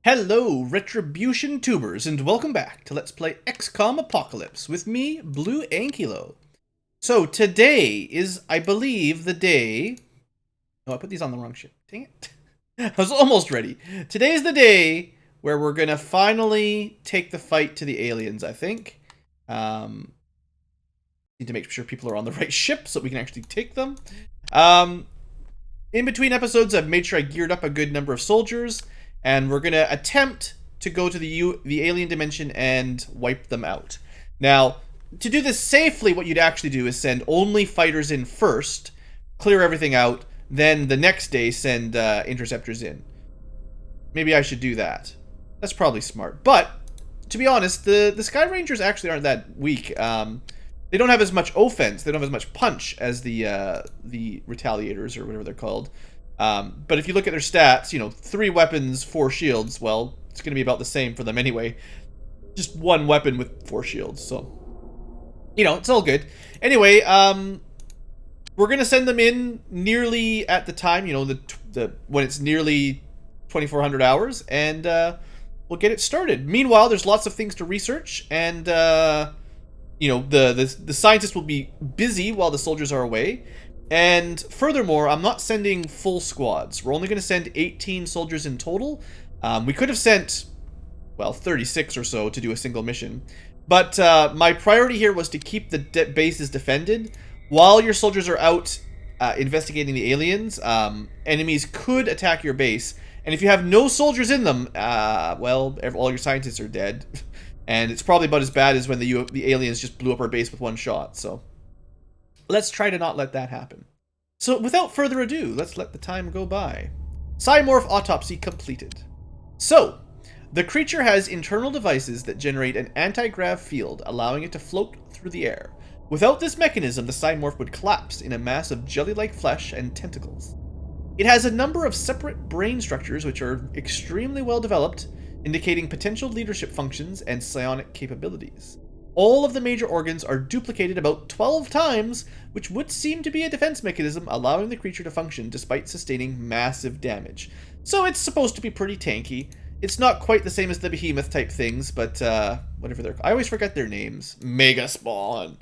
Hello, Retribution Tubers, and welcome back to Let's Play XCOM Apocalypse with me, BlueAnkylo. So today is, I believe, the day... Oh, I put these on the wrong ship. Dang it. I was almost ready. Today is the day where we're gonna finally take the fight to the aliens, I think. Need to make sure people are on the right ship so we can actually take them. In between episodes, I've made sure I geared up a good number of soldiers. And we're going to attempt to go to the alien dimension and wipe them out. Now, to do this safely, what you'd actually do is send only fighters in first, clear everything out, then the next day send interceptors in. Maybe I should do that. That's probably smart. But, to be honest, the Sky Rangers actually aren't that weak. They don't have as much offense, they don't have as much punch as the Retaliators, or whatever they're called. But if you look at their stats, 3 weapons, 4 shields, well, it's going to be about the same for them anyway. Just 1 weapon with 4 shields, so, it's all good. Anyway, we're going to send them in nearly at the time, when it's nearly 2400 hours, and we'll get it started. Meanwhile, there's lots of things to research, and, the scientists will be busy while the soldiers are away. And furthermore, I'm not sending full squads. We're only going to send 18 soldiers in total. We could have sent, 36 or so to do a single mission. But my priority here was to keep the bases defended. While your soldiers are out investigating the aliens, enemies could attack your base. And if you have no soldiers in them, all your scientists are dead. And it's probably about as bad as when the aliens just blew up our base with 1 shot, so... Let's try to not let that happen. So without further ado, let's let the time go by. Cymorph autopsy completed. So, the creature has internal devices that generate an anti-grav field, allowing it to float through the air. Without this mechanism, the Cymorph would collapse in a mass of jelly-like flesh and tentacles. It has a number of separate brain structures which are extremely well developed, indicating potential leadership functions and psionic capabilities. All of the major organs are duplicated about 12 times, which would seem to be a defense mechanism allowing the creature to function despite sustaining massive damage. So it's supposed to be pretty tanky. It's not quite the same as the behemoth type things, but whatever they're... I always forget their names. Mega Spawn.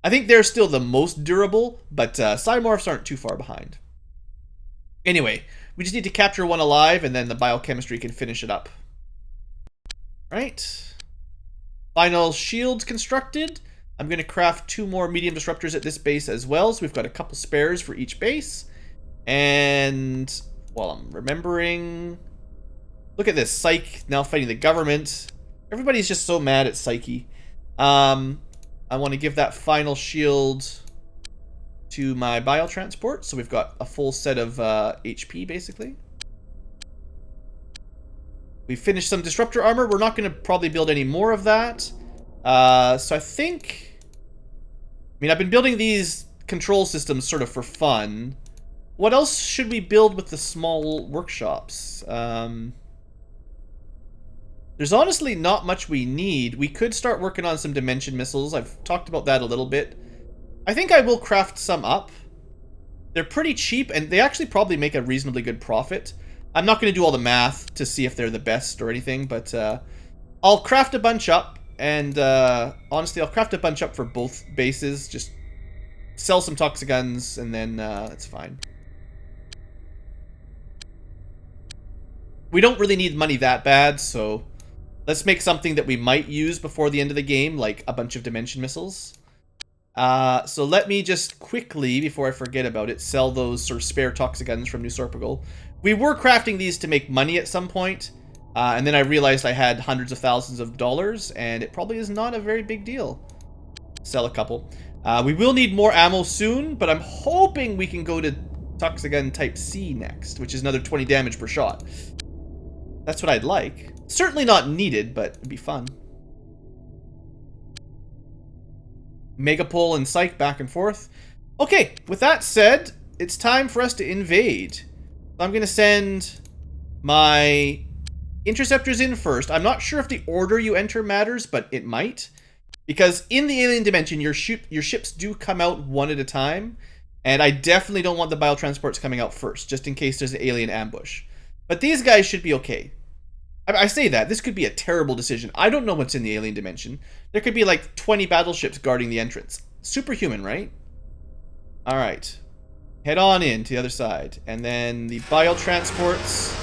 I think they're still the most durable, but Cymorphs aren't too far behind. Anyway, we just need to capture one alive, and then the biochemistry can finish it up. Right. Final shields constructed. I'm going to craft 2 more medium disruptors at this base as well, so we've got a couple spares for each base. And while I'm remembering... Look at this, Psyche now fighting the government. Everybody's just so mad at Psyche. I want to give that final shield to my biotransport, so we've got a full set of HP, basically. We finished some disruptor armor. We're not going to probably build any more of that. So I think... I've been building these control systems sort of for fun. What else should we build with the small workshops? There's honestly not much we need. We could start working on some dimension missiles. I've talked about that a little bit. I think I will craft some up. They're pretty cheap, and they actually probably make a reasonably good profit. I'm not going to do all the math to see if they're the best or anything, but I'll craft a bunch up, and honestly, I'll craft a bunch up for both bases. Just sell some Toxiguns, and then it's fine. We don't really need money that bad, so let's make something that we might use before the end of the game, like a bunch of dimension missiles. So let me just quickly, before I forget about it, sell those sort of spare Toxiguns from New Sorpigal. We were crafting these to make money at some point, and then I realized I had hundreds of thousands of dollars, and it probably is not a very big deal. Sell a couple. We will need more ammo soon, but I'm hoping we can go to Toxigun Type C next, which is another 20 damage per shot. That's what I'd like. Certainly not needed, but it'd be fun. Megapole and Psych back and forth. Okay, with that said, it's time for us to invade. I'm going to send my interceptors in first. I'm not sure if the order you enter matters, but it might. Because in the alien dimension, your ships do come out one at a time. And I definitely don't want the biotransports coming out first, just in case there's an alien ambush. But these guys should be okay. I say that. This could be a terrible decision. I don't know what's in the alien dimension. There could be like 20 battleships guarding the entrance. Superhuman, right? Alright. Head on in to the other side. And then the biotransports.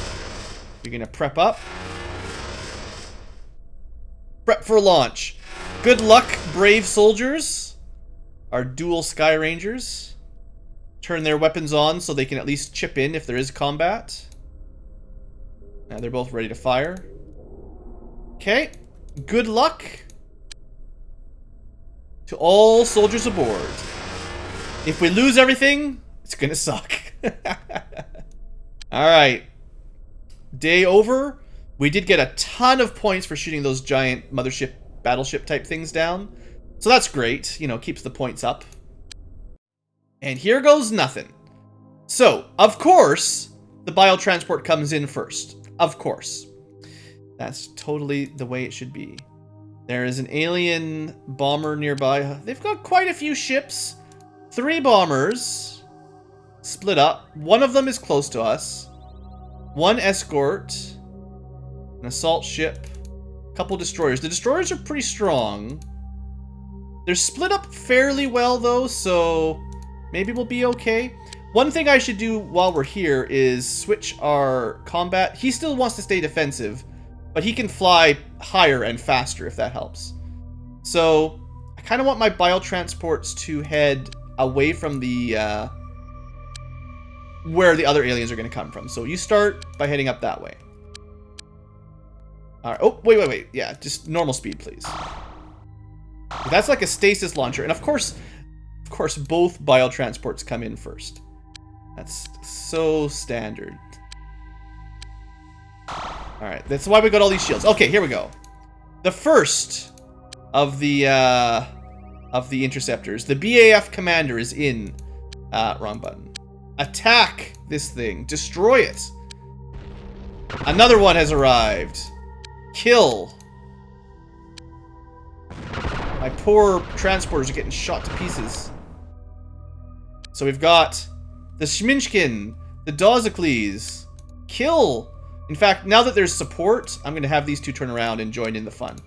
You're going to prep up. Prep for launch. Good luck, brave soldiers. Our dual Sky Rangers. Turn their weapons on so they can at least chip in if there is combat. Now they're both ready to fire. Okay. Good luck to all soldiers aboard. If we lose everything, it's gonna suck. Alright. Day over. We did get a ton of points for shooting those giant mothership, battleship type things down. So that's great. You know, keeps the points up. And here goes nothing. So, of course, the biotransport comes in first. Of course. That's totally the way it should be. There is an alien bomber nearby. They've got quite a few ships. 3 bombers. Split up. One of them is close to us. 1 escort. An assault ship. A couple destroyers. The destroyers are pretty strong. They're split up fairly well, though, so maybe we'll be okay. One thing I should do while we're here is switch our combat. He still wants to stay defensive, but he can fly higher and faster if that helps. So I kind of want my biotransports to head away from the where the other aliens are going to come from. So you start by heading up that way. All right. Oh, wait. Yeah, just normal speed, please. That's like a stasis launcher, and of course, both biotransports come in first. That's so standard. Alright, that's why we got all these shields. Okay, here we go. The first of the interceptors. The BAF commander is in. Wrong button. Attack this thing. Destroy it. Another one has arrived. Kill. My poor transporters are getting shot to pieces. So we've got the Shminchkin, the Dozicles. Kill. In fact, now that there's support, I'm going to have these two turn around and join in the fun.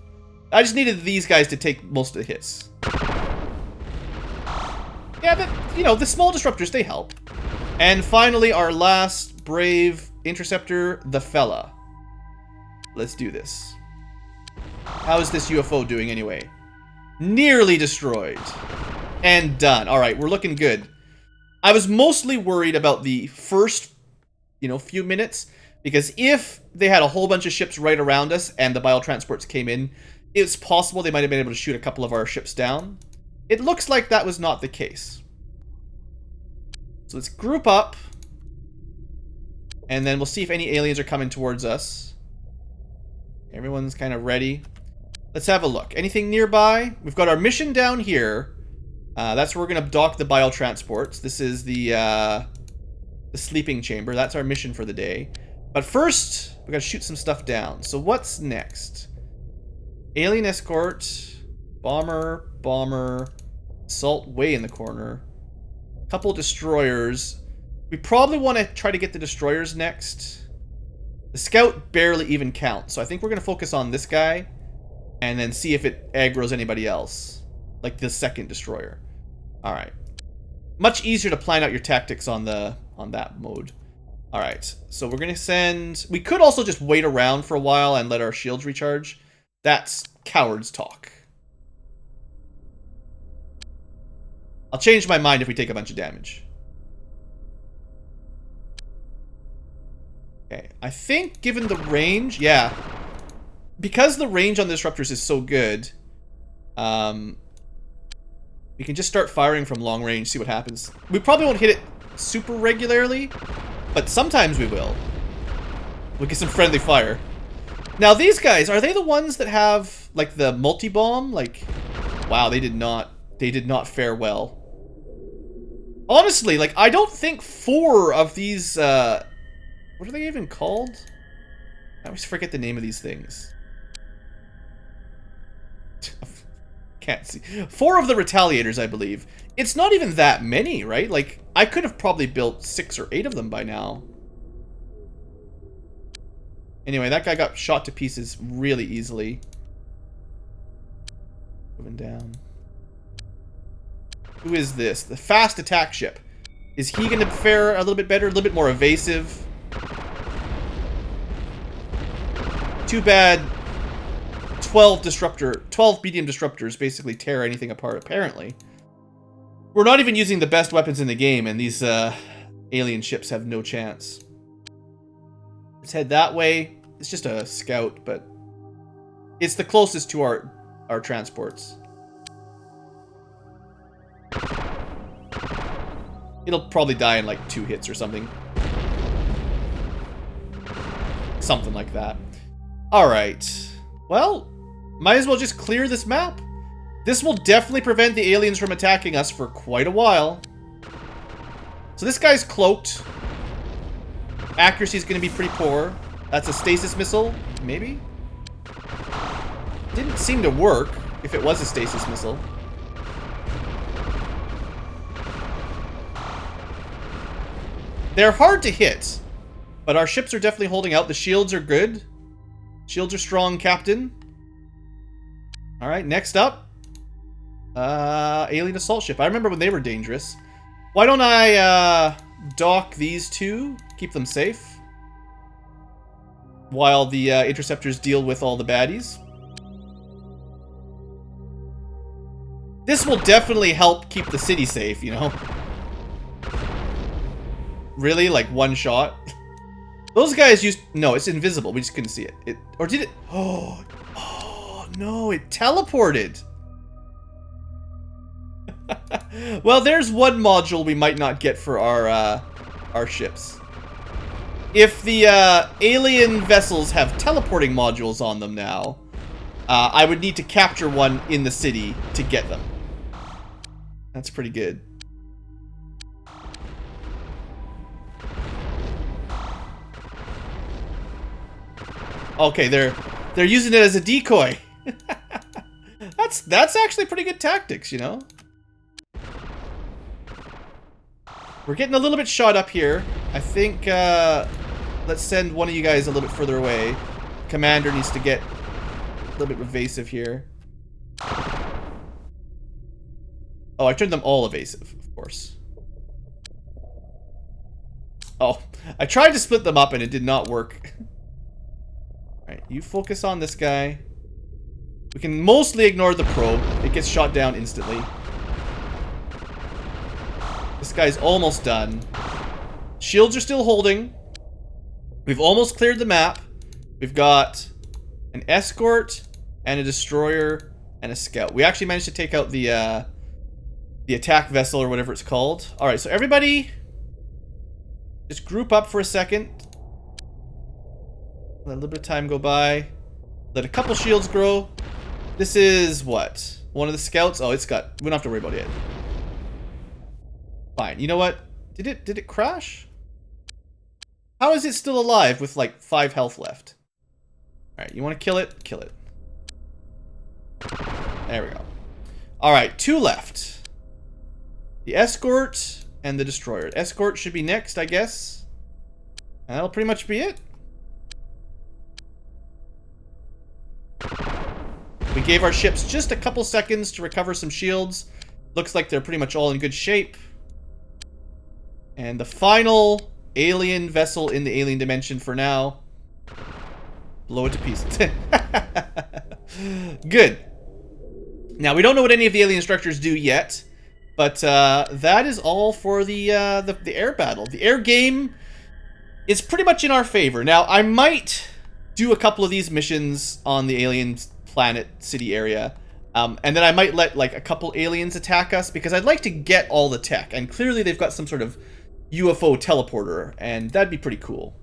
I just needed these guys to take most of the hits. Yeah, but, you know, the small disruptors, they help. And finally, our last brave interceptor, the fella. Let's do this. How is this UFO doing anyway? Nearly destroyed. And done. Alright, we're looking good. I was mostly worried about the first, few minutes. Because if they had a whole bunch of ships right around us and the biotransports came in, it's possible they might have been able to shoot a couple of our ships down. It looks like that was not the case. So let's group up. And then we'll see if any aliens are coming towards us. Everyone's kind of ready. Let's have a look. Anything nearby? We've got our mission down here. That's where we're going to dock the biotransports. This is the sleeping chamber. That's our mission for the day. But first, we got to shoot some stuff down. So what's next? Alien escort, bomber, assault way in the corner, couple destroyers. We probably want to try to get the destroyers next. The scout barely even counts, so I think we're going to focus on this guy and then see if it aggroes anybody else, like the second destroyer. All right. Much easier to plan out your tactics on that mode. All right, so we're going to send... We could also just wait around for a while and let our shields recharge. That's coward's talk. I'll change my mind if we take a bunch of damage. Okay, I think given the range... Yeah. Because the range on the disruptors is so good, we can just start firing from long range, see what happens. We probably won't hit it super regularly, but sometimes we will. We'll get some friendly fire. Now these guys, are they the ones that have like the multi-bomb? Like, wow, they did not fare well. Honestly, like I don't think 4 of these what are they even called? I always forget the name of these things. Can't see. 4 of the retaliators, I believe. It's not even that many, right? Like, I could have probably built 6 or 8 of them by now. Anyway, that guy got shot to pieces really easily. Moving down. Who is this? The fast attack ship. Is he going to fare a little bit better? A little bit more evasive? Too bad 12 medium disruptors basically tear anything apart, apparently. We're not even using the best weapons in the game, and these alien ships have no chance. Let's head that way. It's just a scout, but it's the closest to our transports. It'll probably die in like 2 hits or something. Something like that. Alright. Well, might as well just clear this map. This will definitely prevent the aliens from attacking us for quite a while. So this guy's cloaked. Accuracy is going to be pretty poor. That's a stasis missile, maybe? Didn't seem to work if it was a stasis missile. They're hard to hit, but our ships are definitely holding out. The shields are good. Shields are strong, Captain. Alright, next up. Alien assault ship. I remember when they were dangerous. Why don't I dock these two? Keep them safe. While the interceptors deal with all the baddies. This will definitely help keep the city safe, you know? Really? Like one shot? Those guys used... No, it's invisible. We just couldn't see it. Or did it... Oh, no. It teleported. Well, there's one module we might not get for our ships. If the alien vessels have teleporting modules on them now, I would need to capture one in the city to get them. That's pretty good. Okay, they're using it as a decoy. That's actually pretty good tactics, you know? We're getting a little bit shot up here. I think let's send one of you guys a little bit further away. Commander needs to get a little bit evasive here. Oh, I turned them all evasive, of course. Oh, I tried to split them up and it did not work. Alright, you focus on this guy. We can mostly ignore the probe. It gets shot down instantly. This guy's almost done. Shields are still holding. We've almost cleared the map. We've got an escort and a destroyer and a scout. We actually managed to take out the attack vessel or whatever it's called. Alright, so everybody just group up for a second. Let a little bit of time go by. Let a couple shields grow. This is what? One of the scouts? Oh, it's got... We don't have to worry about it. Fine. You know what? Did it crash? How is it still alive with like 5 health left? Alright, you want to kill it? Kill it. There we go. Alright, 2 left. The escort and the destroyer. Escort should be next, I guess. And that'll pretty much be it. We gave our ships just a couple seconds to recover some shields. Looks like they're pretty much all in good shape. And the final alien vessel in the alien dimension for now. Blow it to pieces. Good. Now, we don't know what any of the alien structures do yet. But that is all for the air battle. The air game is pretty much in our favor. Now, I might do a couple of these missions on the alien planet city area. And then I might let like a couple aliens attack us because I'd like to get all the tech. And clearly they've got some sort of UFO teleporter, and that'd be pretty cool.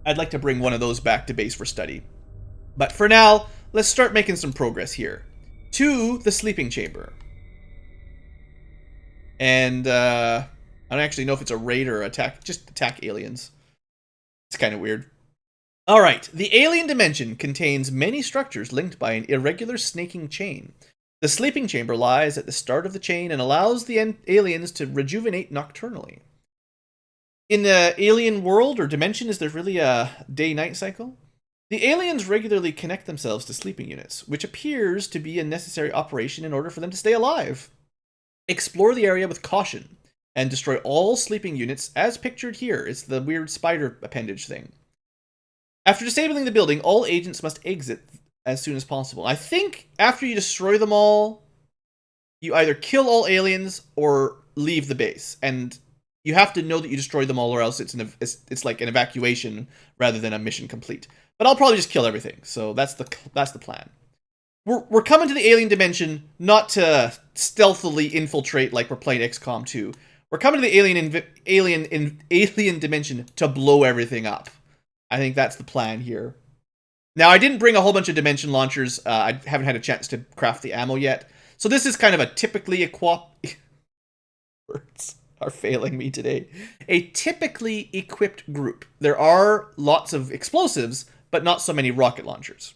I'd like to bring one of those back to base for study. But for now, let's start making some progress here. To the sleeping chamber. And I don't actually know if it's a raid or attack. Just attack aliens. It's kind of weird. Alright, the alien dimension contains many structures linked by an irregular snaking chain. The sleeping chamber lies at the start of the chain and allows the aliens to rejuvenate nocturnally. In the alien world or dimension, is there really a day-night cycle? The aliens regularly connect themselves to sleeping units, which appears to be a necessary operation in order for them to stay alive. Explore the area with caution and destroy all sleeping units as pictured here. It's the weird spider appendage thing. After disabling the building, all agents must exit as soon as possible. I think after you destroy them all, you either kill all aliens or leave the base. And you have to know that you destroyed them all, or else it's like an evacuation rather than a mission complete. But I'll probably just kill everything. So that's the plan. We're coming to the alien dimension not to stealthily infiltrate like we're playing XCOM 2. We're coming to the alien dimension to blow everything up. I think that's the plan here. Now, I didn't bring a whole bunch of dimension launchers. I haven't had a chance to craft the ammo yet. So this is kind of a typically words are failing me today. A typically equipped group. There are lots of explosives, but not so many rocket launchers.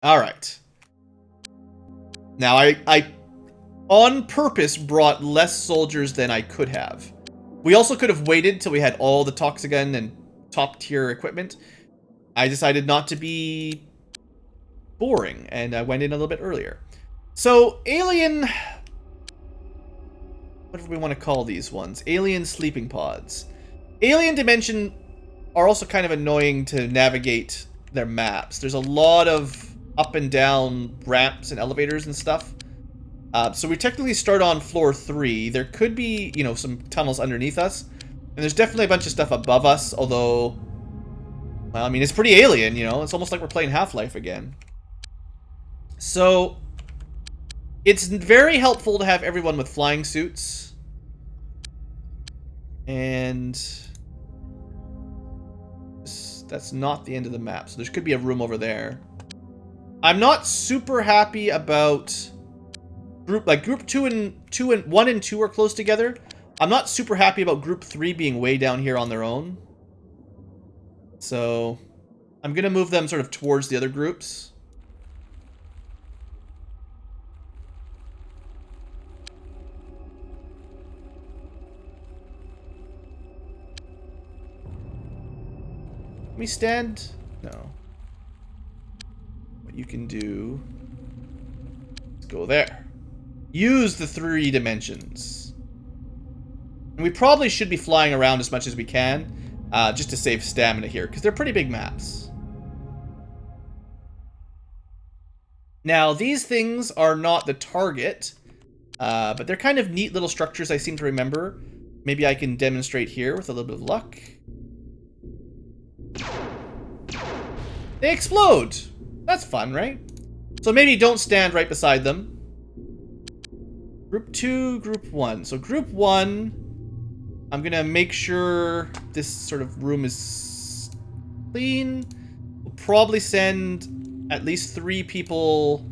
All right. Now, I on purpose brought less soldiers than I could have. We also could have waited till we had all the Toxigun and top tier equipment. I decided not to be boring, and I went in a little bit earlier. So, alien... what do we want to call these ones? Alien sleeping pods. Alien Dimension are also kind of annoying to navigate their maps. There's a lot of up and down ramps and elevators and stuff. So we technically start on floor 3. There could be, you know, some tunnels underneath us. And there's definitely a bunch of stuff above us, although... well, I mean, it's pretty alien, you know? It's almost like we're playing Half-Life again. So... it's very helpful to have everyone with flying suits. And... that's not the end of the map, so there could be a room over there. I'm not super happy about... group 2 and 1 and 2 are close together. I'm not super happy about group 3 being way down here on their own. So I'm gonna move them sort of towards the other groups. Can we stand? No. What you can do is go there. Use the 3 dimensions. And we probably should be flying around as much as we can, just to save stamina here, because they're pretty big maps. Now, these things are not the target, but they're kind of neat little structures I seem to remember. Maybe I can demonstrate here with a little bit of luck. They explode! That's fun, right? So maybe don't stand right beside them. Group 2, Group 1. So Group 1, I'm gonna make sure this sort of room is clean. We'll probably send at least 3 people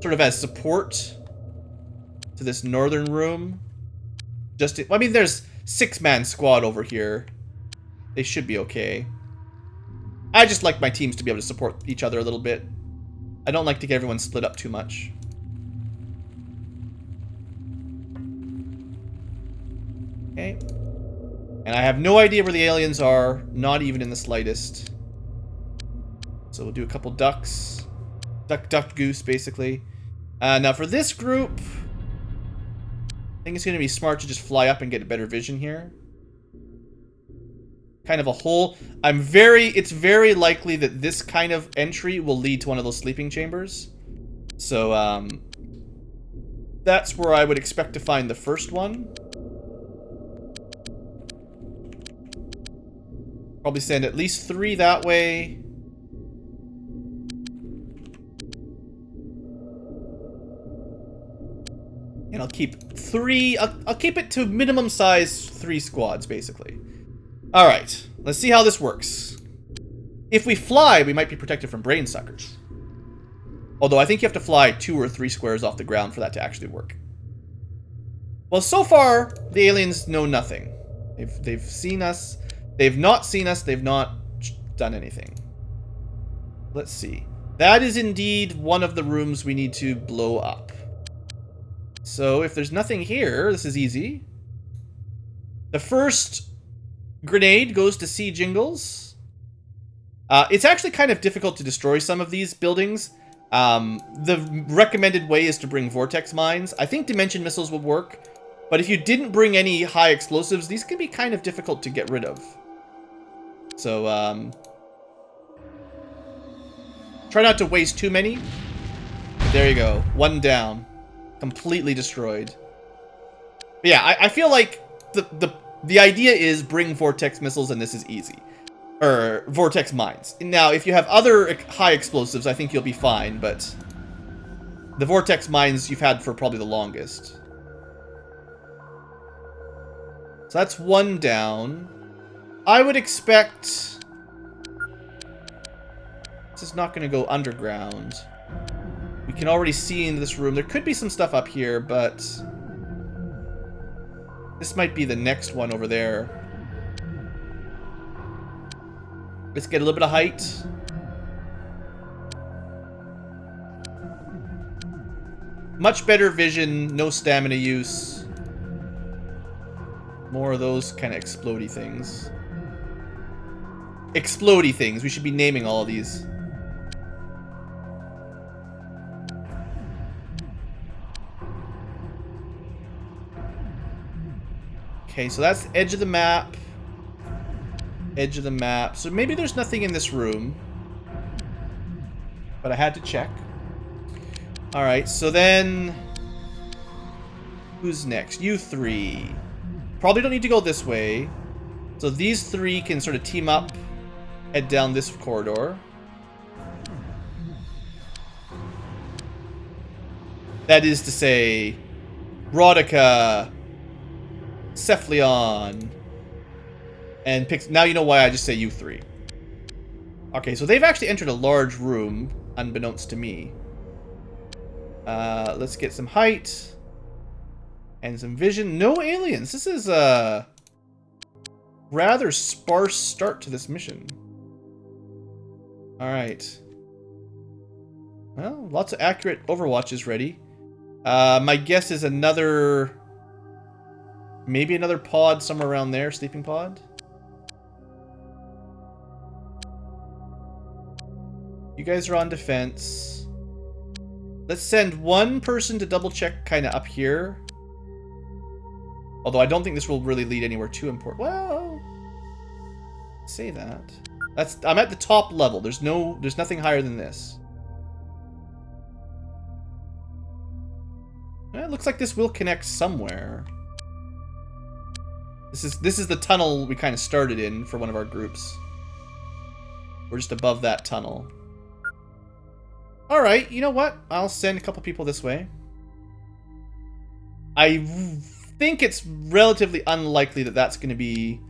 sort of as support to this northern room. I mean, there's 6-man squad over here. They should be okay. I just like my teams to be able to support each other a little bit. I don't like to get everyone split up too much. Okay. And I have no idea where the aliens are, not even in the slightest. So we'll do a couple ducks. Duck, duck, goose, basically. Now for this group, I think it's going to be smart to just fly up and get a better vision here. Kind of a hole. It's very likely that this kind of entry will lead to one of those sleeping chambers. So, that's where I would expect to find the first one. Probably send at least 3 that way. And I'll keep 3... I'll keep it to minimum size 3 squads, basically. Alright, let's see how this works. If we fly, we might be protected from brain suckers. Although I think you have to fly 2 or 3 squares off the ground for that to actually work. Well, so far, the aliens know nothing. They've seen us. They've not seen us. They've not done anything. Let's see. That is indeed one of the rooms we need to blow up. So if there's nothing here, this is easy. The first grenade goes to C Jingles. It's actually kind of difficult to destroy some of these buildings. The recommended way is to bring vortex mines. I think dimension missiles would work, but if you didn't bring any high explosives, these can be kind of difficult to get rid of. So, try not to waste too many. There you go. One down. Completely destroyed. But yeah, I feel like the idea is bring vortex missiles and this is easy. Or vortex mines. Now, if you have other high explosives, I think you'll be fine, but the vortex mines you've had for probably the longest. So that's one down. I would expect... This is not going to go underground. We can already see into this room. There could be some stuff up here, but... This might be the next one over there. Let's get a little bit of height. Much better vision, no stamina use. More of those kind of explodey things. Explodey things. We should be naming all of these. Okay, so that's the edge of the map. Edge of the map. So maybe there's nothing in this room. But I had to check. Alright, so then... Who's next? You three. Probably don't need to go this way. So these three can sort of team up. Head down this corridor. That is to say... Rodica... Cephalion... And picks. Now you know why I just say you three. Okay, so they've actually entered a large room, unbeknownst to me. Let's get some height. And some vision. No aliens. This is a rather sparse start to this mission. Alright. Well, lots of accurate overwatches ready. My guess is another... Maybe another pod somewhere around there. Sleeping pod. You guys are on defense. Let's send one person to double check kind of up here. Although I don't think this will really lead anywhere too important. Well, say that. I'm at the top level. There's nothing higher than this. Well, it looks like this will connect somewhere. This is the tunnel we kind of started in for one of our groups. We're just above that tunnel. Alright, you know what? I'll send a couple people this way. I think it's relatively unlikely that that's going to be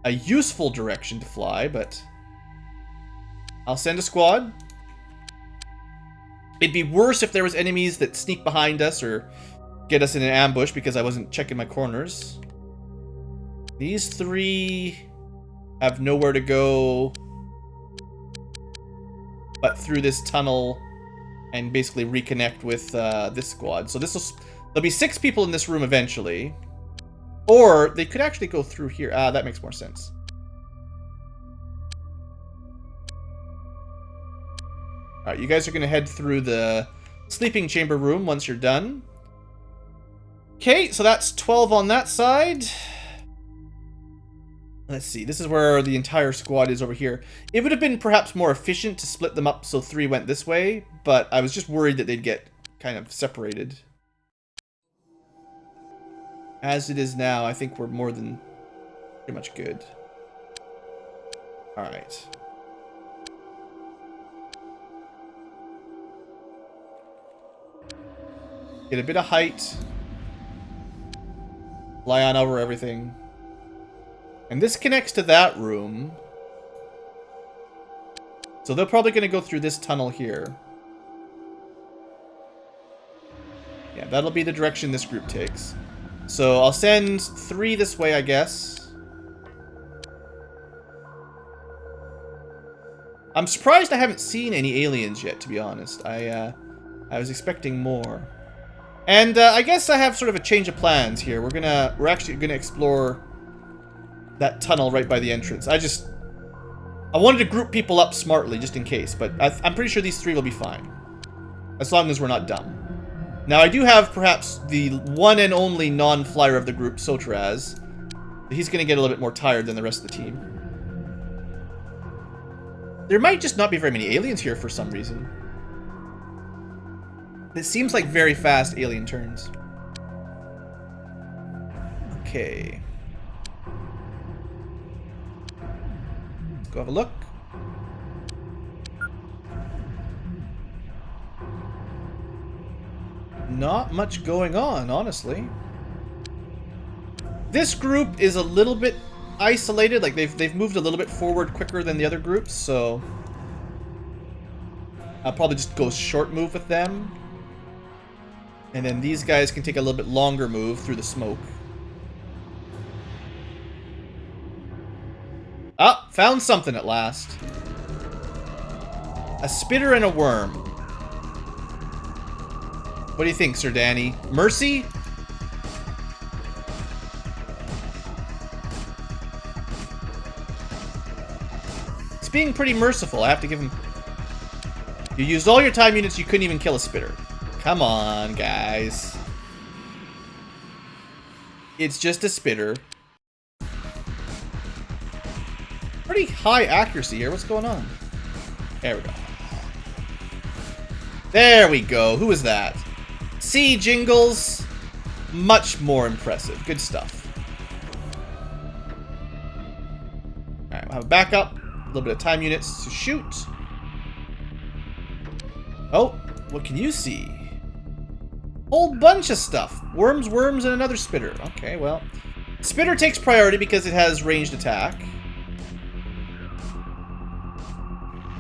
a useful direction to fly, but... I'll send a squad. It'd be worse if there was enemies that sneak behind us or get us in an ambush because I wasn't checking my corners. These three have nowhere to go but through this tunnel and basically reconnect with this squad. So there'll be 6 people in this room eventually. Or they could actually go through here. That makes more sense. Alright, you guys are going to head through the sleeping chamber room once you're done. Okay, so that's 12 on that side. Let's see, this is where the entire squad is over here. It would have been perhaps more efficient to split them up so 3 went this way, but I was just worried that they'd get kind of separated. As it is now, I think we're more than pretty much good. Alright. Get a bit of height. Fly on over everything. And this connects to that room. So they're probably going to go through this tunnel here. Yeah, that'll be the direction this group takes. So I'll send 3 this way, I guess. I'm surprised I haven't seen any aliens yet, to be honest. I was expecting more. And I guess I have sort of a change of plans here. We're actually gonna explore that tunnel right by the entrance. I wanted to group people up smartly, just in case, but I'm pretty sure these three will be fine. As long as we're not dumb. Now, I do have, perhaps, the one and only non-flyer of the group, Sotraz. He's going to get a little bit more tired than the rest of the team. There might just not be very many aliens here for some reason. It seems like very fast alien turns. Okay. Let's go have a look. Not much going on, honestly. This group is a little bit isolated. Like, they've moved a little bit forward quicker than the other groups, so I'll probably just go short move with them. And then these guys can take a little bit longer move through the smoke. Ah, found something at last. A spitter and a worm. What do you think, Sir Danny? Mercy? It's being pretty merciful, I have to give him... You used all your time units, you couldn't even kill a spitter. Come on, guys. It's just a spitter. Pretty high accuracy here. What's going on? There we go. There we go. Who is that? See, Jingles. Much more impressive. Good stuff. Alright, we'll have a backup. A little bit of time units to shoot. Oh, what can you see? Whole bunch of stuff. Worms, and another spitter. Okay, well. Spitter takes priority because it has ranged attack.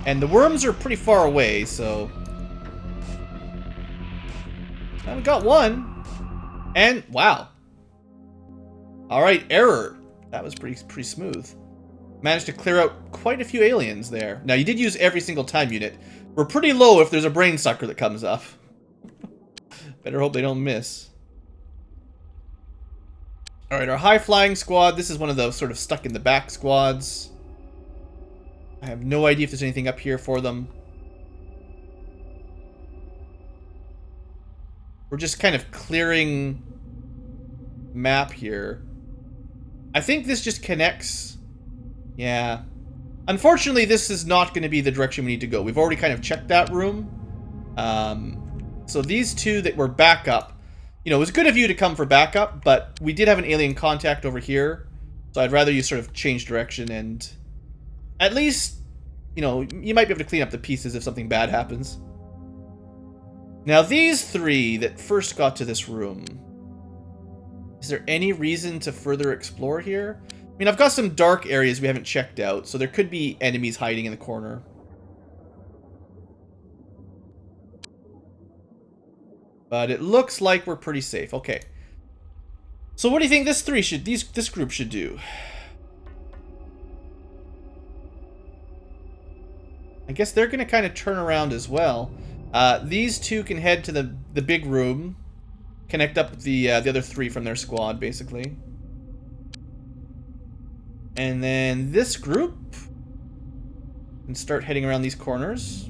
And the worms are pretty far away, so... Well, we got one. And, wow. Alright, error. That was pretty smooth. Managed to clear out quite a few aliens there. Now, you did use every single time unit. We're pretty low if there's a brain sucker that comes up. Better hope they don't miss. Alright, our high-flying squad. This is one of those sort of stuck-in-the-back squads. I have no idea if there's anything up here for them. We're just kind of clearing map here. I think this just connects. Yeah. Unfortunately, this is not going to be the direction we need to go. We've already kind of checked that room. So these two that were backup, you know, it was good of you to come for backup, but we did have an alien contact over here. So I'd rather you sort of change direction and at least, you know, you might be able to clean up the pieces if something bad happens. Now, these three that first got to this room, is there any reason to further explore here? I mean, I've got some dark areas we haven't checked out, so there could be enemies hiding in the corner. But it looks like we're pretty safe. Okay. So what do you think this group should do? I guess they're going to kind of turn around as well. These two can head to the big room, connect up with the other three from their squad, basically. And then this group can start heading around these corners.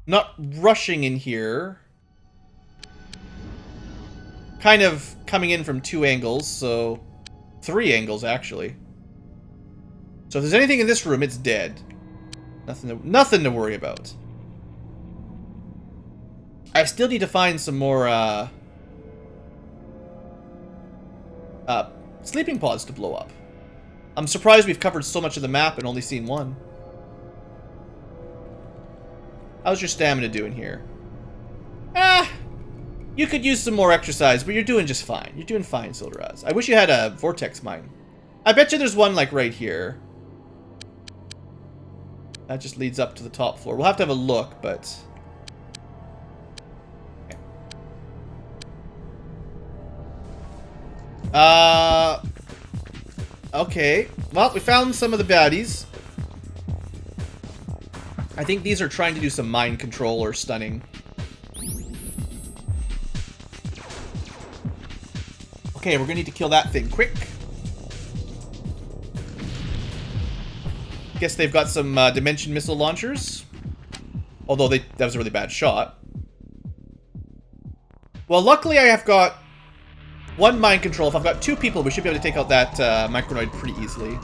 Not rushing in here. Kind of coming in from two angles, so 3 angles actually. So if there's anything in this room, it's dead. Nothing to worry about. I still need to find some more sleeping pods to blow up. I'm surprised we've covered so much of the map and only seen one. How's your stamina doing here? You could use some more exercise, but you're doing just fine. You're doing fine, Silderaz. I wish you had a vortex mine. I bet you there's one, like, right here. That just leads up to the top floor. We'll have to have a look, but... Okay. Well, we found some of the baddies. I think these are trying to do some mind control or stunning. Okay, we're gonna need to kill that thing quick. Guess they've got some dimension missile launchers. Although that was a really bad shot. Well, luckily I have got one mind control. If I've got 2 people, we should be able to take out that micronoid pretty easily.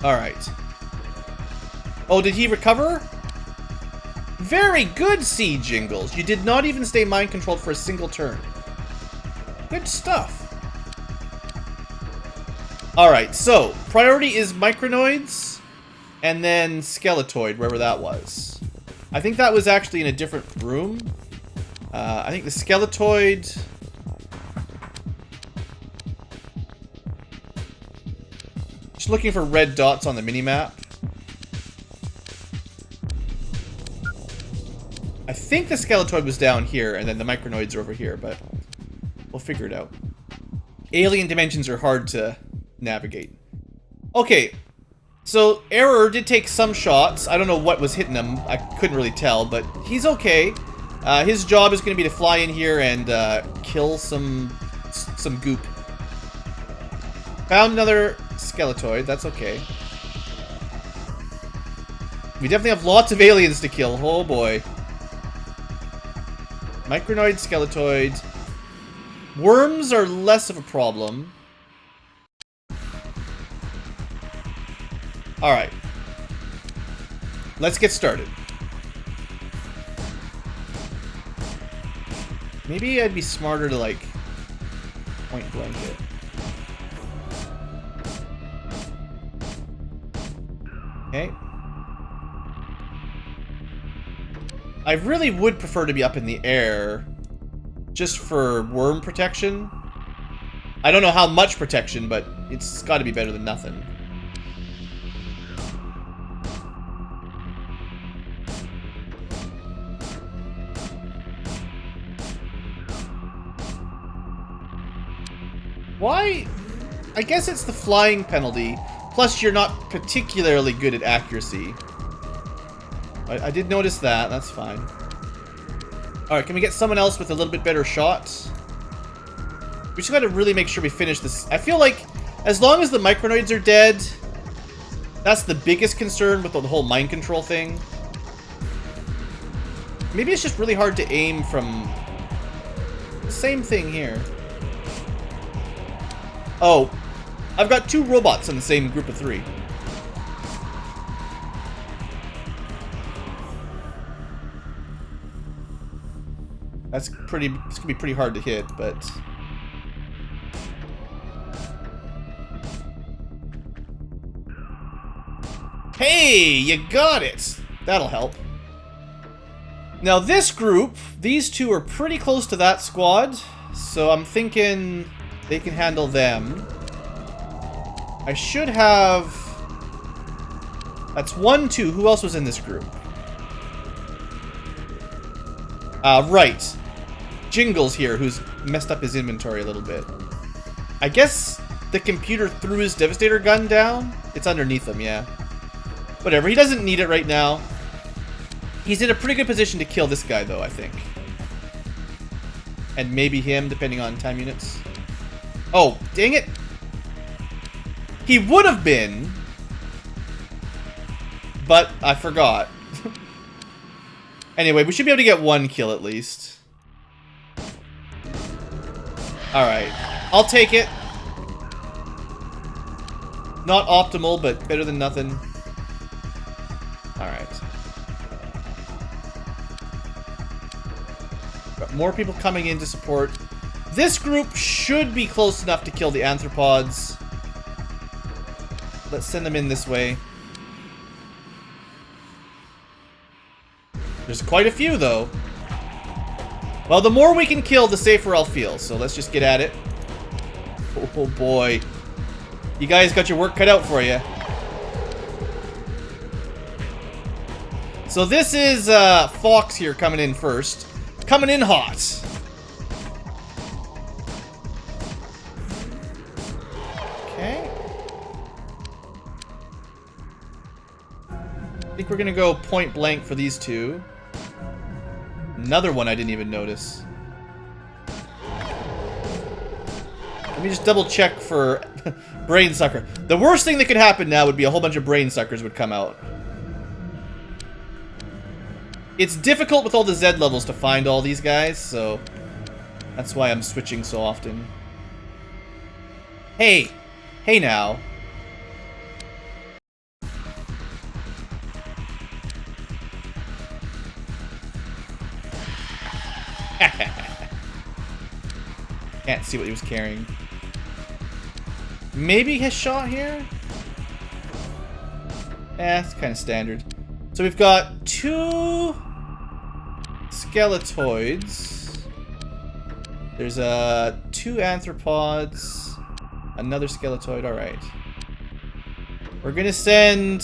Alright. Oh, did he recover? Very good, Sea Jingles. You did not even stay mind controlled for a single turn. Good stuff. Alright, so priority is micronoids and then skeletoid, wherever that was. I think that was actually in a different room. I think the skeletoid... Just looking for red dots on the minimap. I think the skeletoid was down here, and then the micronoids are over here, but we'll figure it out. Alien dimensions are hard to navigate. Okay, so Error did take some shots. I don't know what was hitting him. I couldn't really tell, but he's okay. His job is going to be to fly in here and kill some goop. Found another skeletoid. That's okay. We definitely have lots of aliens to kill. Oh boy. Micronoid, skeletoid. Worms are less of a problem. Alright. Let's get started. Maybe I'd be smarter to, like, point blank it. Okay. I really would prefer to be up in the air, just for worm protection. I don't know how much protection, but it's got to be better than nothing. Why? I guess it's the flying penalty. Plus, you're not particularly good at accuracy. I did notice that. That's fine. Alright, can we get someone else with a little bit better shot? We just gotta really make sure we finish this. I feel like, as long as the micronoids are dead, that's the biggest concern with the whole mind control thing. Maybe it's just really hard to aim from... Same thing here. Oh, I've got 2 robots in the same group of 3. It's gonna be pretty hard to hit, but... Hey, you got it! That'll help. Now this group, these 2 are pretty close to that squad, so I'm thinking they can handle them. I should have... That's 1, 2. Who else was in this group? Right. Jingles here, who's messed up his inventory a little bit. I guess the computer threw his Devastator gun down? It's underneath him, yeah. Whatever, he doesn't need it right now. He's in a pretty good position to kill this guy, though, I think. And maybe him, depending on time units. Oh, dang it! He would have been, but I forgot. Anyway, we should be able to get 1 kill at least. Alright. I'll take it. Not optimal, but better than nothing. Alright. Got more people coming in to support. This group should be close enough to kill the anthropods. Let's send them in this way. There's quite a few, though. Well, the more we can kill, the safer I'll feel. So let's just get at it. Oh, boy. You guys got your work cut out for you. So this is Fox here coming in first. Coming in hot. Okay. I think we're going to go point blank for these 2. Another one I didn't even notice. Let me just double check for brain sucker. The worst thing that could happen now would be a whole bunch of brain suckers would come out. It's difficult with all the Z levels to find all these guys, so that's why I'm switching so often. Hey! Hey now. Can't see what he was carrying. Maybe his shot here? Eh, it's kind of standard. So we've got 2 skeletoids. There's 2 arthropods. Another skeletoid, alright. We're gonna send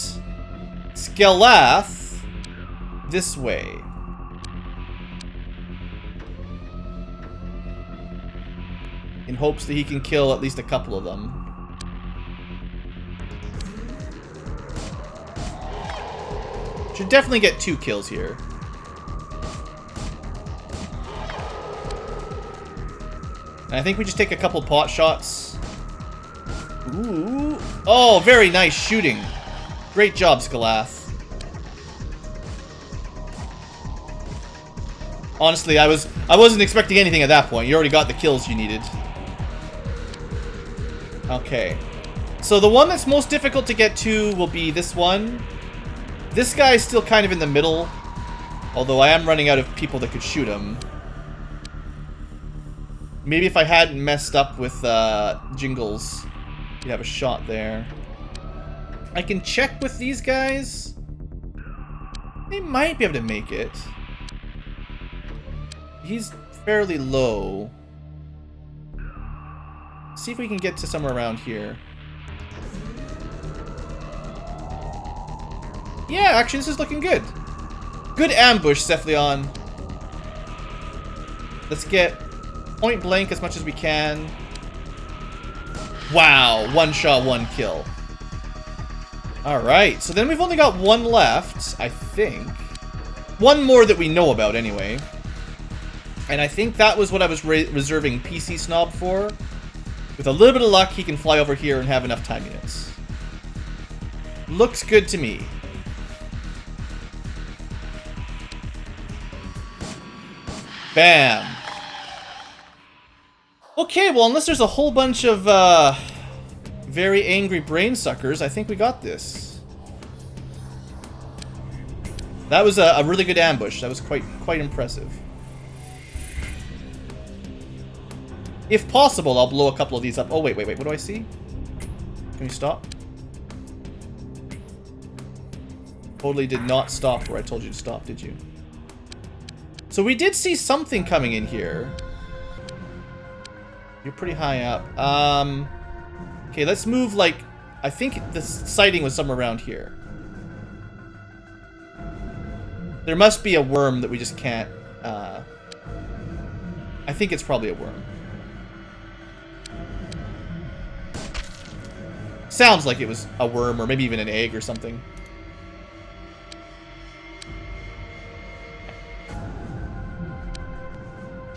Skelath this way. In hopes that he can kill at least a couple of them. Should definitely get 2 kills here. And I think we just take a couple pot shots. Ooh. Oh, very nice shooting. Great job, Skelath. Honestly, I wasn't expecting anything at that point. You already got the kills you needed. Okay. So the one that's most difficult to get to will be this one. This guy's still kind of in the middle. Although I am running out of people that could shoot him. Maybe if I hadn't messed up with Jingles, you'd have a shot there. I can check with these guys. They might be able to make it. He's fairly low. See if we can get to somewhere around here. Yeah, actually, this is looking good. Good ambush, Cephalion. Let's get point blank as much as we can. Wow, 1 shot, 1 kill. Alright, so then we've only got 1 left, I think. 1 more that we know about, anyway. And I think that was what I was reserving PC Snob for. With a little bit of luck, he can fly over here and have enough time units. Looks good to me. Bam. Okay, well, unless there's a whole bunch of very angry brain suckers, I think we got this. That was a really good ambush. That was quite impressive. If possible, I'll blow a couple of these up. Oh, wait. What do I see? Can you stop? Totally did not stop where I told you to stop, did you? So we did see something coming in here. You're pretty high up. Okay, let's move, like... I think the sighting was somewhere around here. There must be a worm that we just can't... I think it's probably a worm. Sounds like it was a worm, or maybe even an egg or something.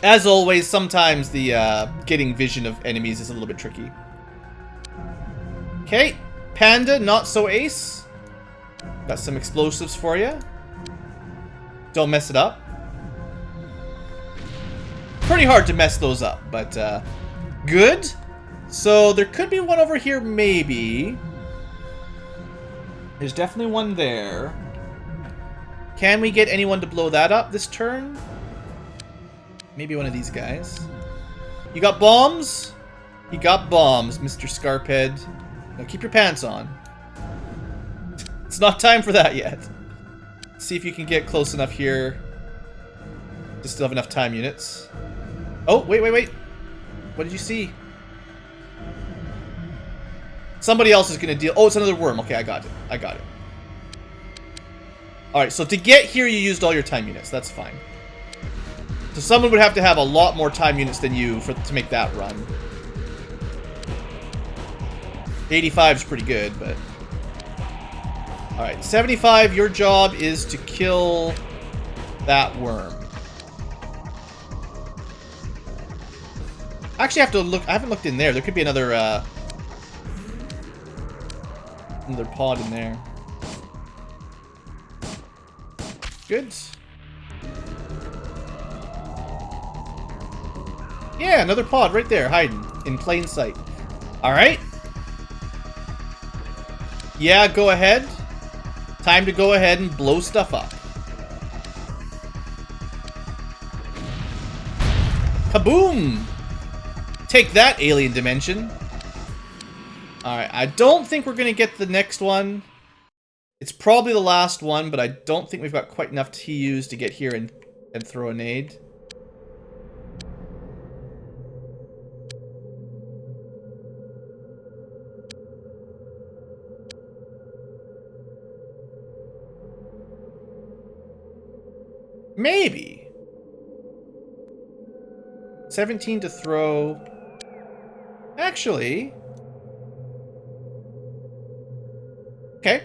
As always, sometimes the getting vision of enemies is a little bit tricky. Okay, Panda, not so ace. Got some explosives for you. Don't mess it up. Pretty hard to mess those up, but good. So there could be one over here, maybe. There's definitely one there. Can we get anyone to blow that up this turn? Maybe one of these guys. You got bombs? You got bombs, Mr. Scarphead. Now keep your pants on. It's not time for that yet. See if you can get close enough here to still have enough time units. Oh, wait. What did you see? Somebody else is going to deal... Oh, it's another worm. Okay, I got it. Alright, so to get here, you used all your time units. That's fine. So someone would have to have a lot more time units than you to make that run. 85 is pretty good, but... Alright, 75, your job is to kill that worm. Actually, I have to look. I haven't looked in there. There could be another pod in there. Good. Yeah, another pod right there, hiding in plain sight. All right. Yeah, go ahead. Time to go ahead and blow stuff up. Kaboom! Take that, alien dimension. Alright, I don't think we're gonna get the next one. It's probably the last one, but I don't think we've got quite enough TUs to get here and throw a nade. Maybe. 17 to throw. Actually. Okay.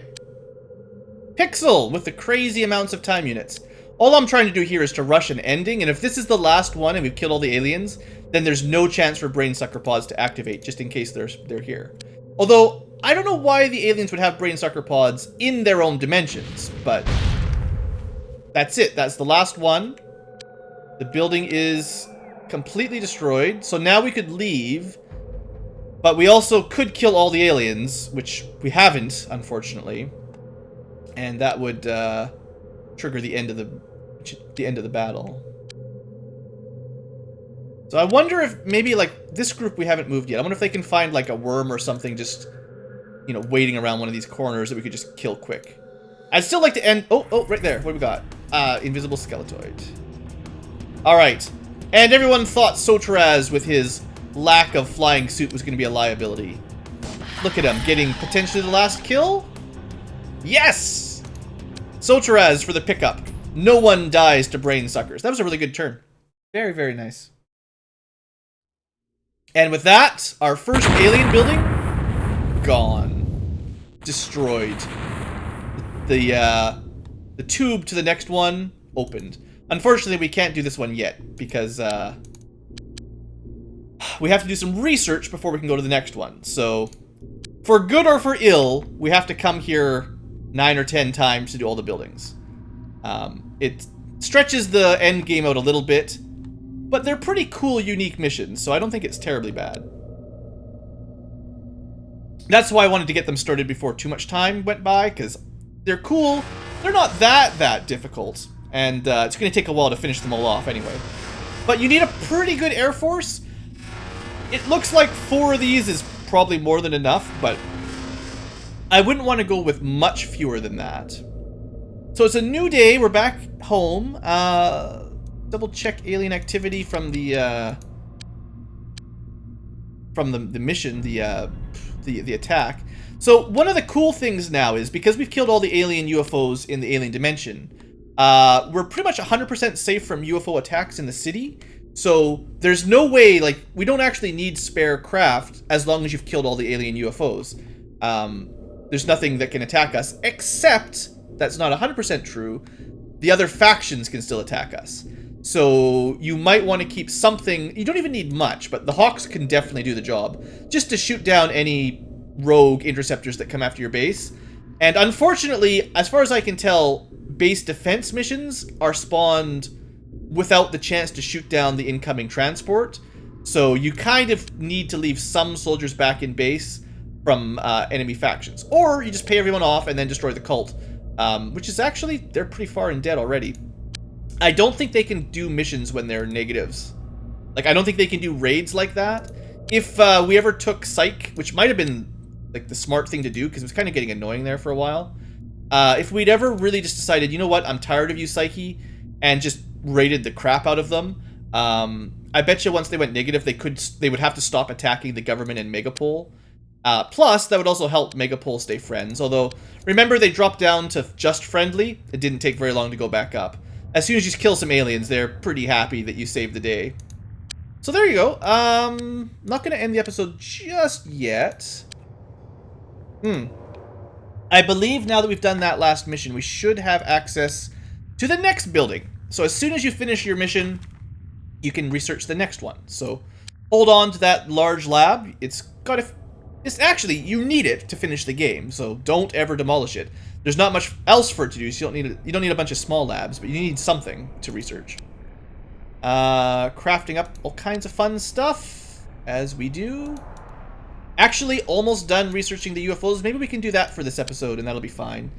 Pixel with the crazy amounts of time units. All I'm trying to do here is to rush an ending, and if this is the last one and we've killed all the aliens, then there's no chance for brain sucker pods to activate, just in case they're here. Although, I don't know why the aliens would have brain sucker pods in their own dimensions, but that's it. That's the last one. The building is completely destroyed, so now we could leave, but we also could kill all the aliens, which we haven't, unfortunately, and that would trigger the end of the battle. So I wonder if maybe like this group we haven't moved yet. I wonder if they can find like a worm or something, just waiting around one of these corners that we could just kill quick. I'd still like to end. Oh, right there. What do we got? Invisible skeletoid. All right. And everyone thought Soteraz, with his lack of flying suit, was going to be a liability. Look at him, getting potentially the last kill. Yes! Soteraz for the pickup. No one dies to brain suckers. That was a really good turn. Very, very nice. And with that, our first alien building, gone. Destroyed. The tube to the next one, opened. Unfortunately, we can't do this one yet, because we have to do some research before we can go to the next one. So, for good or for ill, we have to come here 9 or 10 times to do all the buildings. It stretches the end game out a little bit, but they're pretty cool, unique missions, so I don't think it's terribly bad. That's why I wanted to get them started before too much time went by, because they're cool. They're not that difficult. And it's going to take a while to finish them all off anyway. But you need a pretty good Air Force. It looks like 4 of these is probably more than enough, but I wouldn't want to go with much fewer than that. So it's a new day. We're back home. Double check alien activity from the mission, the attack. So one of the cool things now is, because we've killed all the alien UFOs in the alien dimension, we're pretty much 100% safe from UFO attacks in the city. So there's no way, like, we don't actually need spare craft as long as you've killed all the alien UFOs. There's nothing that can attack us, except, that's not 100% true, the other factions can still attack us. So you might want to keep something, you don't even need much, but the Hawks can definitely do the job, just to shoot down any rogue interceptors that come after your base. And unfortunately, as far as I can tell, base defense missions are spawned without the chance to shoot down the incoming transport. So you kind of need to leave some soldiers back in base from enemy factions. Or you just pay everyone off and then destroy the cult. Which is actually, they're pretty far in debt already. I don't think they can do missions when they're negatives. Like, I don't think they can do raids like that. If we ever took Psych, which might have been like the smart thing to do, because it was kind of getting annoying there for a while. If we'd ever really just decided, you know what, I'm tired of you, Psyche, and just raided the crap out of them, I bet you once they went negative, they would have to stop attacking the government and Megapol. Plus, that would also help Megapol stay friends. Although, remember, they dropped down to just friendly. It didn't take very long to go back up. As soon as you kill some aliens, they're pretty happy that you saved the day. So there you go. Not going to end the episode just yet. I believe now that we've done that last mission, we should have access to the next building. So as soon as you finish your mission, you can research the next one. So hold on to that large lab. It's actually, you need it to finish the game, so don't ever demolish it. There's not much else for it to do, so you don't need a bunch of small labs, but you need something to research. Crafting up all kinds of fun stuff, as we do. Actually, almost done researching the UFOs. Maybe we can do that for this episode, and that'll be fine.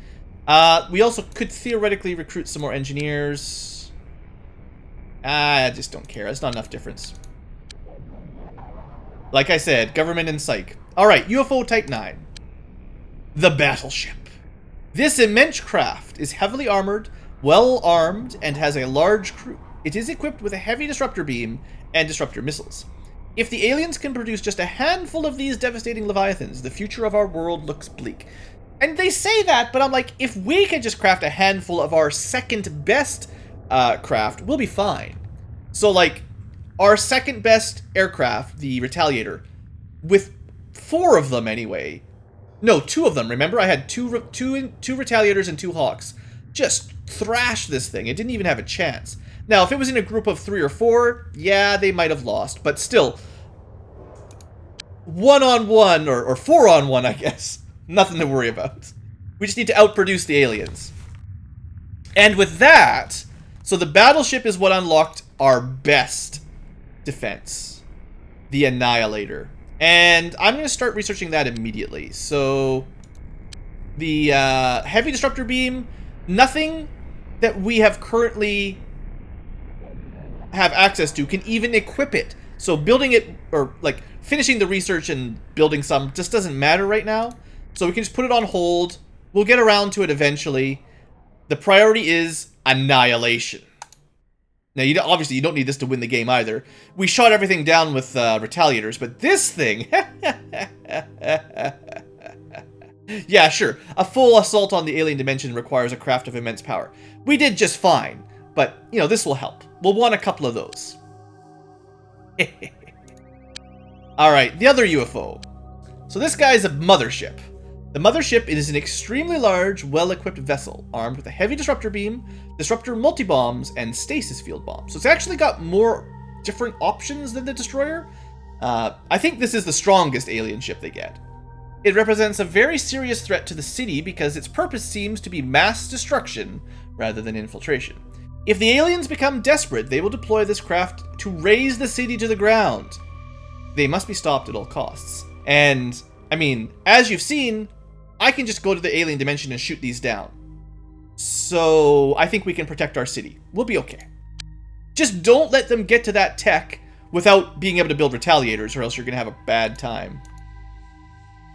We also could theoretically recruit some more engineers. I just don't care. It's not enough difference. Like I said, government and psych. Alright, UFO Type 9. The Battleship. This immense craft is heavily armored, well armed, and has a large crew. It is equipped with a heavy disruptor beam and disruptor missiles. If the aliens can produce just a handful of these devastating leviathans, the future of our world looks bleak. And they say that, but I'm like, if we can just craft a handful of our second best craft, we'll be fine. So, like, our second best aircraft, the Retaliator, with 4 of them anyway. No, 2 of them. Remember, I had two Retaliators and 2 Hawks. Just thrashed this thing. It didn't even have a chance. Now, if it was in a group of 3 or 4, yeah, they might have lost. But still, 1-on-1 or 4-on-1, I guess. Nothing to worry about. We just need to outproduce the aliens. And with that, so the battleship is what unlocked our best defense. The Annihilator. And I'm going to start researching that immediately. So, the heavy disruptor beam, nothing that we have currently have access to can even equip it. So building it, or like finishing the research and building some, just doesn't matter right now. So we can just put it on hold. We'll get around to it eventually. The priority is annihilation. Now, obviously, you don't need this to win the game either. We shot everything down with Retaliators, but this thing... Yeah, sure. A full assault on the alien dimension requires a craft of immense power. We did just fine, but, you know, this will help. We'll want a couple of those. Alright, the other UFO. So this guy is a mothership. The mothership is an extremely large, well-equipped vessel, armed with a heavy disruptor beam, disruptor multi-bombs, and stasis field bombs. So it's actually got more different options than the destroyer. I think this is the strongest alien ship they get. It represents a very serious threat to the city because its purpose seems to be mass destruction rather than infiltration. If the aliens become desperate, they will deploy this craft to raze the city to the ground. They must be stopped at all costs. And, I mean, as you've seen, I can just go to the alien dimension and shoot these down. So, I think we can protect our city. We'll be okay. Just don't let them get to that tech without being able to build retaliators, or else you're going to have a bad time.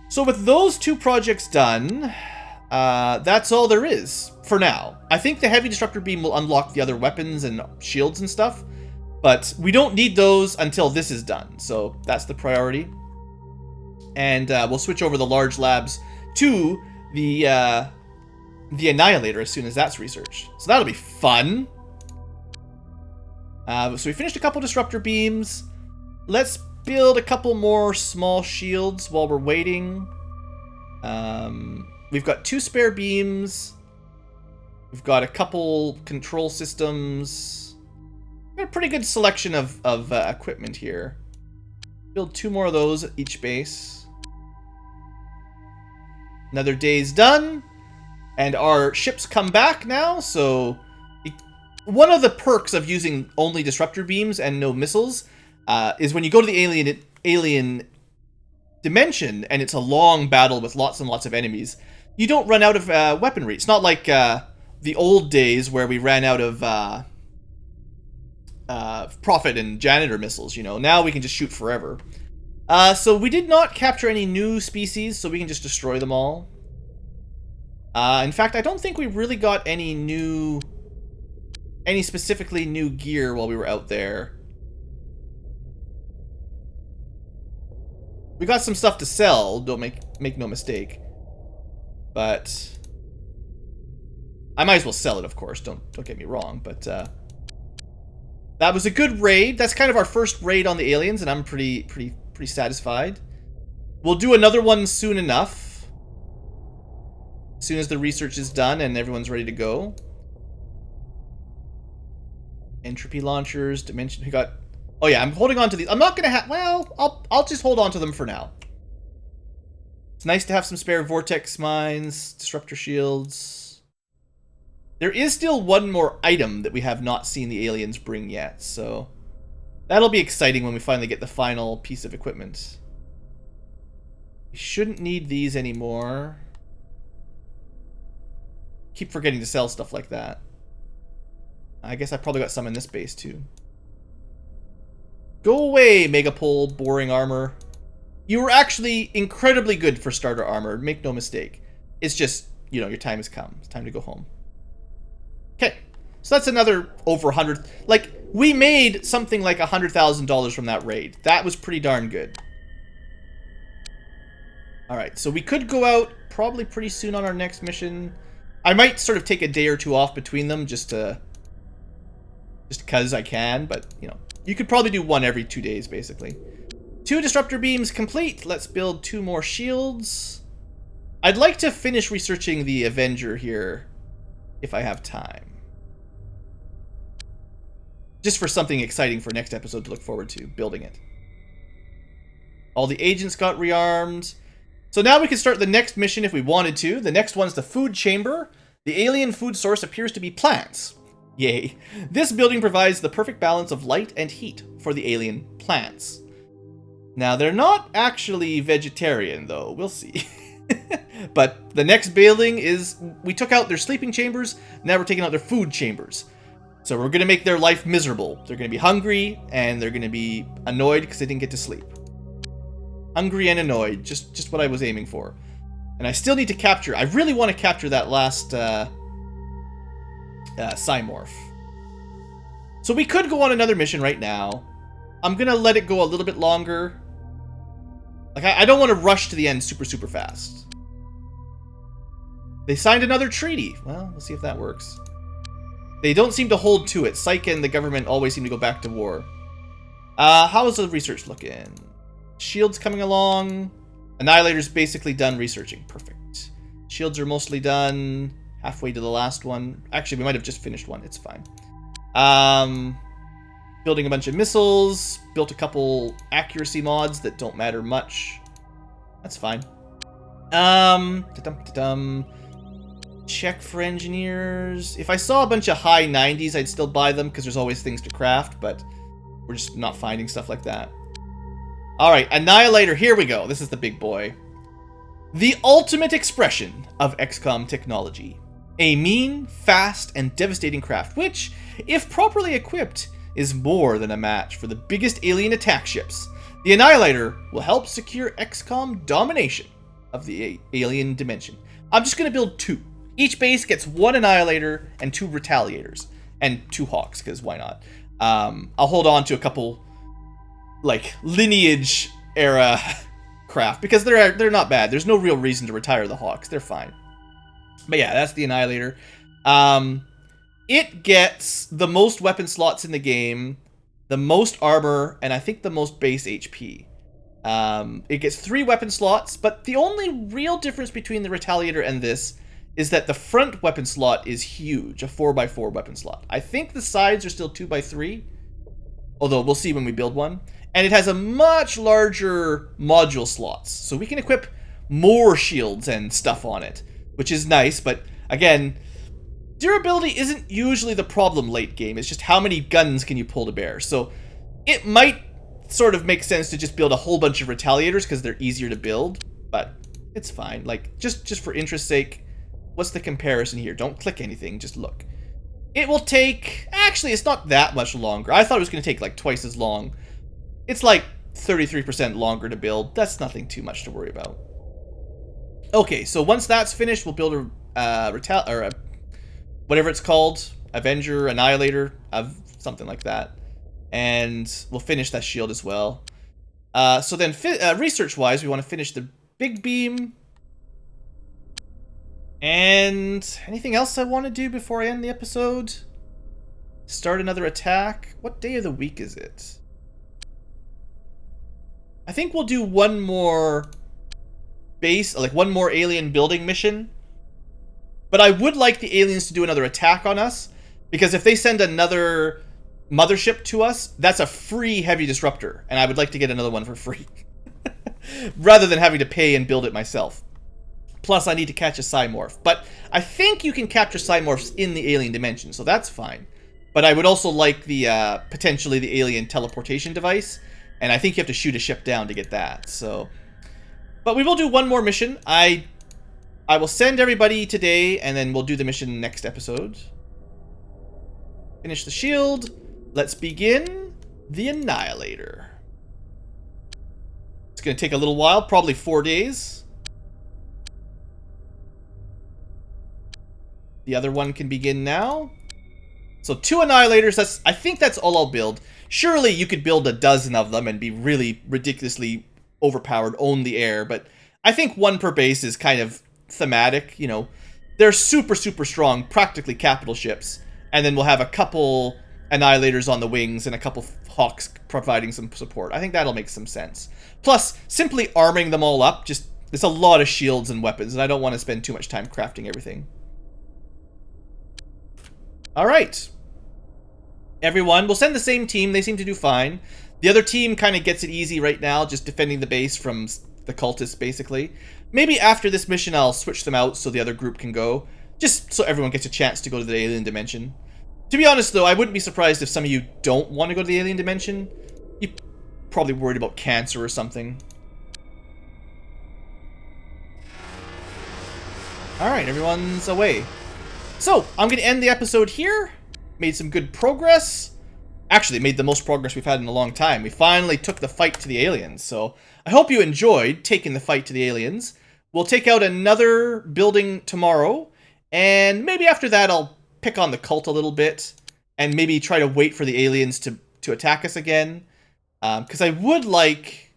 So with those 2 projects done, that's all there is for now. I think the heavy disruptor beam will unlock the other weapons and shields and stuff, but we don't need those until this is done. So that's the priority. And we'll switch over the large labs to the Annihilator as soon as that's researched. So that'll be fun. So we finished a couple disruptor beams. Let's build a couple more small shields while we're waiting. We've got 2 spare beams. We've got a couple control systems. Got a pretty good selection of equipment here. Build 2 more of those at each base. Another day's done. And our ships come back now, so... One of the perks of using only disruptor beams and no missiles is when you go to the alien dimension and it's a long battle with lots and lots of enemies, you don't run out of weaponry. It's not like the old days where we ran out of Prophet and Janitor missiles, you know. Now we can just shoot forever. So we did not capture any new species, so we can just destroy them all. In fact, I don't think we really got any specifically new gear while we were out there. We got some stuff to sell, don't make no mistake. But I might as well sell it, of course, don't get me wrong, but that was a good raid. That's kind of our first raid on the aliens, and I'm pretty satisfied. We'll do another one soon enough. As soon as the research is done and everyone's ready to go. Entropy launchers, dimension. We got Oh yeah, I'm holding on to these. I'm not gonna have. Well, I'll just hold on to them for now. It's nice to have some spare vortex mines, disruptor shields. There is still one more item that we have not seen the aliens bring yet, so that'll be exciting when we finally get the final piece of equipment. We shouldn't need these anymore. Keep forgetting to sell stuff like that. I guess I probably got some in this base too. Go away, Megapole boring armor. You were actually incredibly good for starter armor, make no mistake. It's just, you know, your time has come. It's time to go home. Okay, so that's another over 100. Like, we made something like $100,000 from that raid. That was pretty darn good. Alright, so we could go out probably pretty soon on our next mission. I might sort of take a day or two off between them just because I can, but, you know, you could probably do one every 2 days, basically. 2 disruptor beams complete. Let's build 2 more shields. I'd like to finish researching the Avenger here, if I have time. Just for something exciting for next episode to look forward to, building it. All the agents got rearmed. So now we can start the next mission if we wanted to. The next one's the food chamber. The alien food source appears to be plants. Yay. This building provides the perfect balance of light and heat for the alien plants. Now, they're not actually vegetarian, though. We'll see. But the next building is... We took out their sleeping chambers. Now we're taking out their food chambers. So we're going to make their life miserable. They're going to be hungry, and they're going to be annoyed because they didn't get to sleep. Hungry and annoyed. Just what I was aiming for. And I still need to capture... I really want to capture that last... Cymorph. So we could go on another mission right now. I'm gonna let it go a little bit longer. Like, I don't want to rush to the end super fast. They signed another treaty. Well, we'll see if that works. They don't seem to hold to it. Psyche and the government always seem to go back to war. How is the research looking? Shields coming along. Annihilator's basically done researching. Perfect. Shields are mostly done. Halfway to the last one. Actually, we might have just finished one. It's fine. Building a bunch of missiles. Built a couple accuracy mods that don't matter much. That's fine. Check for engineers. If I saw a bunch of high 90s, I'd still buy them because there's always things to craft, but we're just not finding stuff like that. Alright, Annihilator. Here we go. This is the big boy. The ultimate expression of XCOM technology. A mean, fast, and devastating craft, which, if properly equipped, is more than a match for the biggest alien attack ships. The Annihilator will help secure XCOM domination of the alien dimension. I'm just going to build 2. Each base gets 1 Annihilator and 2 Retaliators. And 2 Hawks, because why not? I'll hold on to a couple, like, lineage era craft, because they're not bad. There's no real reason to retire the Hawks. They're fine. But yeah, that's the Annihilator. It gets the most weapon slots in the game, the most armor, and I think the most base HP. It gets 3 weapon slots, but the only real difference between the Retaliator and this is that the front weapon slot is huge, a 4x4 weapon slot. I think the sides are still 2x3, although we'll see when we build one. And it has a much larger module slots, so we can equip more shields and stuff on it, which is nice, but again, durability isn't usually the problem late game. It's just how many guns can you pull to bear. So it might sort of make sense to just build a whole bunch of Retaliators because they're easier to build, but it's fine. Like, just for interest's sake, what's the comparison here? Don't click anything, just look. It will take... Actually, it's not that much longer. I thought it was going to take like twice as long. It's like 33% longer to build. That's nothing too much to worry about. Okay, so once that's finished, we'll build a whatever it's called, Avenger, Annihilator, something like that, and we'll finish that shield as well. So then, research-wise, we want to finish the big beam. And anything else I want to do before I end the episode? Start another attack. What day of the week is it? I think we'll do one more base, like one more alien building mission. But I would like the aliens to do another attack on us, because if they send another mothership to us, that's a free heavy disruptor, and I would like to get another one for free. Rather than having to pay and build it myself. Plus, I need to catch a Psymorph. But I think you can capture Psymorphs in the alien dimension, so that's fine. But I would also like the, potentially the alien teleportation device, and I think you have to shoot a ship down to get that, so... But we will do one more mission. I will send everybody today, and then we'll do the mission next episode. Finish the shield. Let's begin the Annihilator. It's going to take a little while, probably 4 days. The other one can begin now. So 2 Annihilators, I think that's all I'll build. Surely you could build a dozen of them and be really ridiculously overpowered, own the air, but I think 1 per base is kind of thematic, you know. They're super, super strong, practically capital ships, and then we'll have a couple Annihilators on the wings and a couple Hawks providing some support. I think that'll make some sense. Plus, simply arming them all up, just, there's a lot of shields and weapons, and I don't want to spend too much time crafting everything. Alright. Everyone, we'll send the same team, they seem to do fine. The other team kind of gets it easy right now, just defending the base from the cultists, basically. Maybe after this mission I'll switch them out so the other group can go, just so everyone gets a chance to go to the alien dimension. To be honest, though, I wouldn't be surprised if some of you don't want to go to the alien dimension. You're probably worried about cancer or something. Alright, everyone's away. So, I'm going to end the episode here. Made some good progress. Actually, made the most progress we've had in a long time. We finally took the fight to the aliens, so I hope you enjoyed taking the fight to the aliens. We'll take out another building tomorrow, and maybe after that I'll pick on the cult a little bit, and maybe try to wait for the aliens to attack us again. Because I would like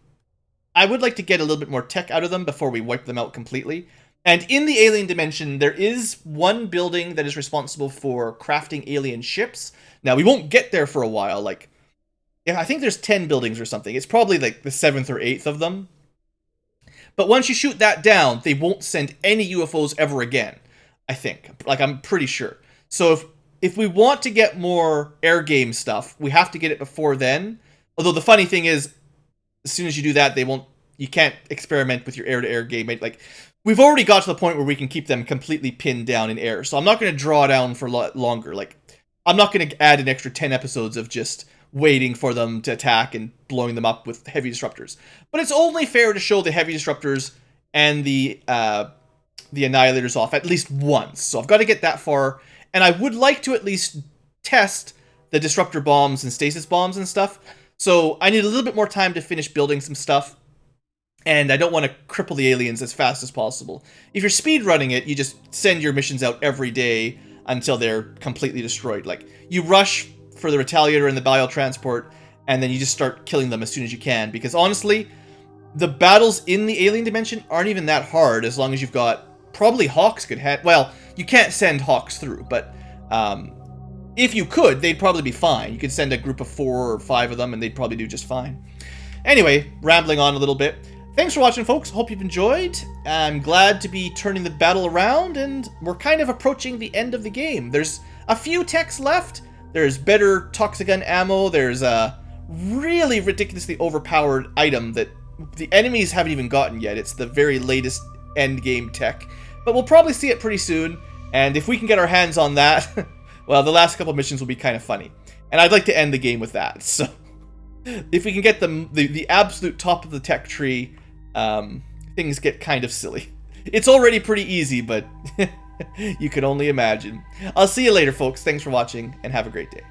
to get a little bit more tech out of them before we wipe them out completely. And in the alien dimension, there is 1 building that is responsible for crafting alien ships. Now, we won't get there for a while. Like, yeah, I think there's 10 buildings or something. It's probably like the 7th or 8th of them. But once you shoot that down, they won't send any UFOs ever again, I think. Like, I'm pretty sure. So if we want to get more air game stuff, we have to get it before then. Although the funny thing is, as soon as you do that, you can't experiment with your air-to-air game. Like, we've already got to the point where we can keep them completely pinned down in air. So I'm not going to draw down for a lot longer. Like, I'm not going to add an extra 10 episodes of just waiting for them to attack and blowing them up with heavy disruptors. But it's only fair to show the heavy disruptors and the Annihilators off at least once. So I've got to get that far. And I would like to at least test the disruptor bombs and stasis bombs and stuff. So I need a little bit more time to finish building some stuff. And I don't want to cripple the aliens as fast as possible. If you're speedrunning it, you just send your missions out every day until they're completely destroyed. Like, you rush for the Retaliator and the biotransport, and then you just start killing them as soon as you can. Because honestly, the battles in the alien dimension aren't even that hard as long as you've got... Probably Hawks could have... Well, you can't send Hawks through, but... if you could, they'd probably be fine. You could send a group of 4 or 5 of them, and they'd probably do just fine. Anyway, rambling on a little bit. Thanks for watching, folks. Hope you've enjoyed. I'm glad to be turning the battle around, and we're kind of approaching the end of the game. There's a few techs left. There's better Toxigun ammo. There's a really ridiculously overpowered item that the enemies haven't even gotten yet. It's the very latest endgame tech. But we'll probably see it pretty soon, and if we can get our hands on that, well, the last couple missions will be kind of funny. And I'd like to end the game with that, so... If we can get the absolute top of the tech tree, things get kind of silly. It's already pretty easy, but you can only imagine. I'll see you later, folks. Thanks for watching, and have a great day.